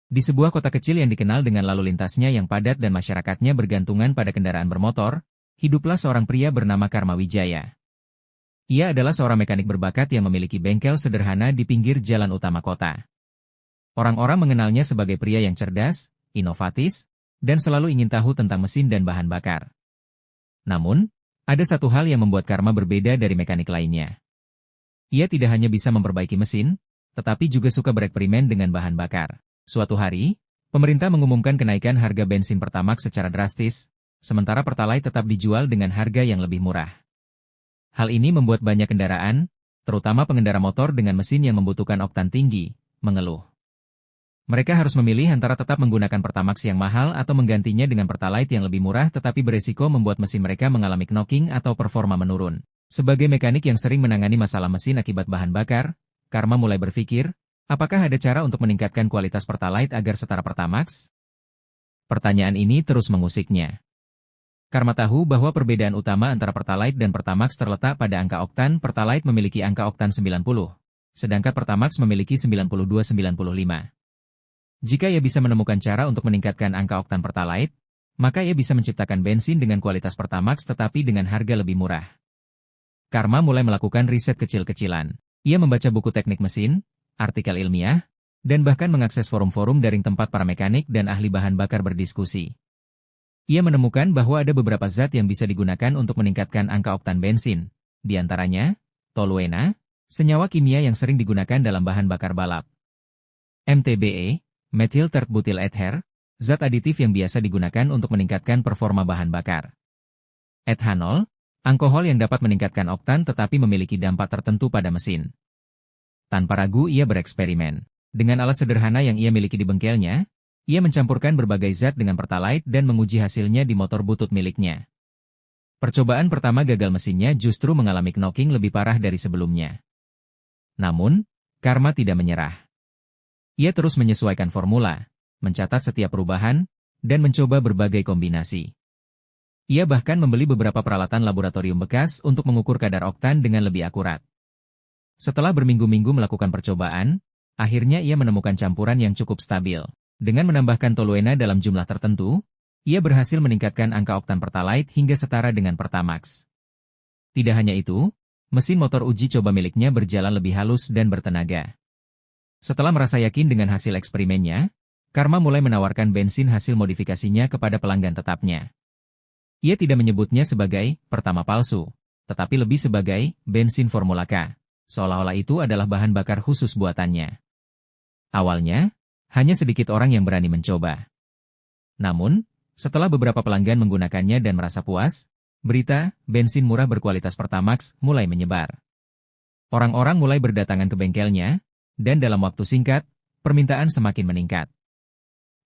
Di sebuah kota kecil yang dikenal dengan lalu lintasnya yang padat dan masyarakatnya bergantungan pada kendaraan bermotor, hiduplah seorang pria bernama Karma Wijaya. Ia adalah seorang mekanik berbakat yang memiliki bengkel sederhana di pinggir jalan utama kota. Orang-orang mengenalnya sebagai pria yang cerdas, inovatif, dan selalu ingin tahu tentang mesin dan bahan bakar. Namun, ada satu hal yang membuat Karma berbeda dari mekanik lainnya. Ia tidak hanya bisa memperbaiki mesin, tetapi juga suka bereksperimen dengan bahan bakar. Suatu hari, pemerintah mengumumkan kenaikan harga bensin Pertamax secara drastis, sementara Pertalite tetap dijual dengan harga yang lebih murah. Hal ini membuat banyak kendaraan, terutama pengendara motor dengan mesin yang membutuhkan oktan tinggi, mengeluh. Mereka harus memilih antara tetap menggunakan Pertamax yang mahal atau menggantinya dengan Pertalite yang lebih murah tetapi beresiko membuat mesin mereka mengalami knocking atau performa menurun. Sebagai mekanik yang sering menangani masalah mesin akibat bahan bakar, Karma mulai berpikir, apakah ada cara untuk meningkatkan kualitas Pertalite agar setara Pertamax? Pertanyaan ini terus mengusiknya. Karma tahu bahwa perbedaan utama antara Pertalite dan Pertamax terletak pada angka oktan. Pertalite memiliki angka oktan 90, sedangkan Pertamax memiliki 92-95. Jika ia bisa menemukan cara untuk meningkatkan angka oktan Pertalite, maka ia bisa menciptakan bensin dengan kualitas Pertamax tetapi dengan harga lebih murah. Karma mulai melakukan riset kecil-kecilan. Ia membaca buku teknik mesin, artikel ilmiah, dan bahkan mengakses forum-forum daring tempat para mekanik dan ahli bahan bakar berdiskusi. Ia menemukan bahwa ada beberapa zat yang bisa digunakan untuk meningkatkan angka oktan bensin, di antaranya, toluena, senyawa kimia yang sering digunakan dalam bahan bakar balap. MTBE, methyl tert-butyl ether, zat aditif yang biasa digunakan untuk meningkatkan performa bahan bakar. Ethanol, alkohol yang dapat meningkatkan oktan tetapi memiliki dampak tertentu pada mesin. Tanpa ragu ia bereksperimen. Dengan alat sederhana yang ia miliki di bengkelnya, ia mencampurkan berbagai zat dengan Pertalite dan menguji hasilnya di motor butut miliknya. Percobaan pertama gagal, mesinnya justru mengalami knocking lebih parah dari sebelumnya. Namun, Karma tidak menyerah. Ia terus menyesuaikan formula, mencatat setiap perubahan, dan mencoba berbagai kombinasi. Ia bahkan membeli beberapa peralatan laboratorium bekas untuk mengukur kadar oktan dengan lebih akurat. Setelah berminggu-minggu melakukan percobaan, akhirnya ia menemukan campuran yang cukup stabil. Dengan menambahkan toluena dalam jumlah tertentu, ia berhasil meningkatkan angka oktan Pertalite hingga setara dengan Pertamax. Tidak hanya itu, mesin motor uji coba miliknya berjalan lebih halus dan bertenaga. Setelah merasa yakin dengan hasil eksperimennya, Karma mulai menawarkan bensin hasil modifikasinya kepada pelanggan tetapnya. Ia tidak menyebutnya sebagai pertama palsu, tetapi lebih sebagai bensin Formula K, seolah-olah itu adalah bahan bakar khusus buatannya. Awalnya, hanya sedikit orang yang berani mencoba. Namun, setelah beberapa pelanggan menggunakannya dan merasa puas, berita bensin murah berkualitas Pertamax mulai menyebar. Orang-orang mulai berdatangan ke bengkelnya, dan dalam waktu singkat, permintaan semakin meningkat.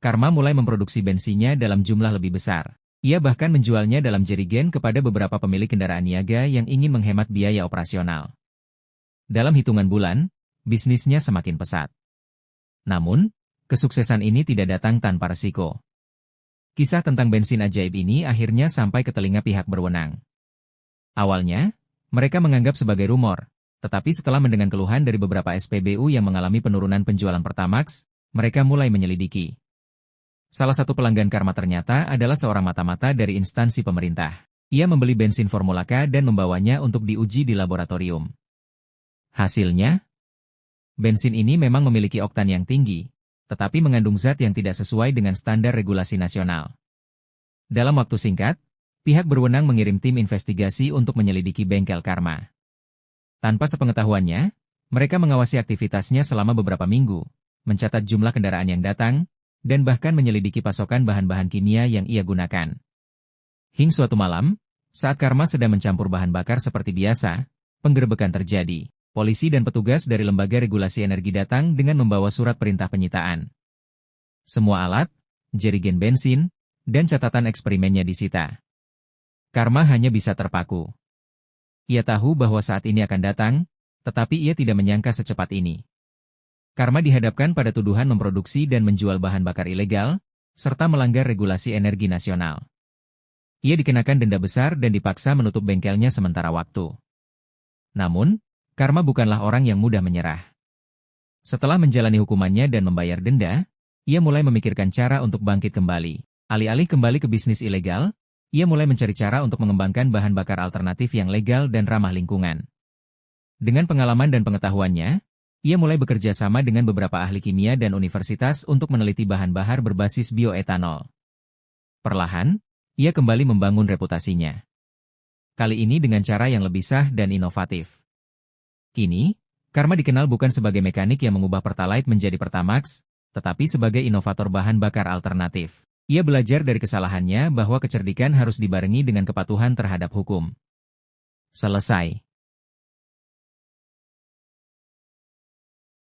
Karma mulai memproduksi bensinnya dalam jumlah lebih besar. Ia bahkan menjualnya dalam jerigen kepada beberapa pemilik kendaraan niaga yang ingin menghemat biaya operasional. Dalam hitungan bulan, bisnisnya semakin pesat. Namun, kesuksesan ini tidak datang tanpa resiko. Kisah tentang bensin ajaib ini akhirnya sampai ke telinga pihak berwenang. Awalnya, mereka menganggap sebagai rumor. Tetapi setelah mendengar keluhan dari beberapa SPBU yang mengalami penurunan penjualan Pertamax, mereka mulai menyelidiki. Salah satu pelanggan Karma ternyata adalah seorang mata-mata dari instansi pemerintah. Ia membeli bensin Formula K dan membawanya untuk diuji di laboratorium. Hasilnya, bensin ini memang memiliki oktan yang tinggi, tetapi mengandung zat yang tidak sesuai dengan standar regulasi nasional. Dalam waktu singkat, pihak berwenang mengirim tim investigasi untuk menyelidiki bengkel Karma. Tanpa sepengetahuannya, mereka mengawasi aktivitasnya selama beberapa minggu, mencatat jumlah kendaraan yang datang, dan bahkan menyelidiki pasokan bahan-bahan kimia yang ia gunakan. Hingga suatu malam, saat Karma sedang mencampur bahan bakar seperti biasa, penggerebekan terjadi. Polisi dan petugas dari Lembaga Regulasi Energi datang dengan membawa surat perintah penyitaan. Semua alat, jerigen bensin, dan catatan eksperimennya disita. Karma hanya bisa terpaku. Ia tahu bahwa saat ini akan datang, tetapi ia tidak menyangka secepat ini. Karma dihadapkan pada tuduhan memproduksi dan menjual bahan bakar ilegal, serta melanggar regulasi energi nasional. Ia dikenakan denda besar dan dipaksa menutup bengkelnya sementara waktu. Namun, Karma bukanlah orang yang mudah menyerah. Setelah menjalani hukumannya dan membayar denda, ia mulai memikirkan cara untuk bangkit kembali. Alih-alih kembali ke bisnis ilegal, ia mulai mencari cara untuk mengembangkan bahan bakar alternatif yang legal dan ramah lingkungan. Dengan pengalaman dan pengetahuannya, ia mulai bekerja sama dengan beberapa ahli kimia dan universitas untuk meneliti bahan bakar berbasis bioetanol. Perlahan, ia kembali membangun reputasinya. Kali ini dengan cara yang lebih sah dan inovatif. Kini, Karma dikenal bukan sebagai mekanik yang mengubah Pertalite menjadi Pertamax, tetapi sebagai inovator bahan bakar alternatif. Ia belajar dari kesalahannya bahwa kecerdikan harus dibarengi dengan kepatuhan terhadap hukum. Selesai.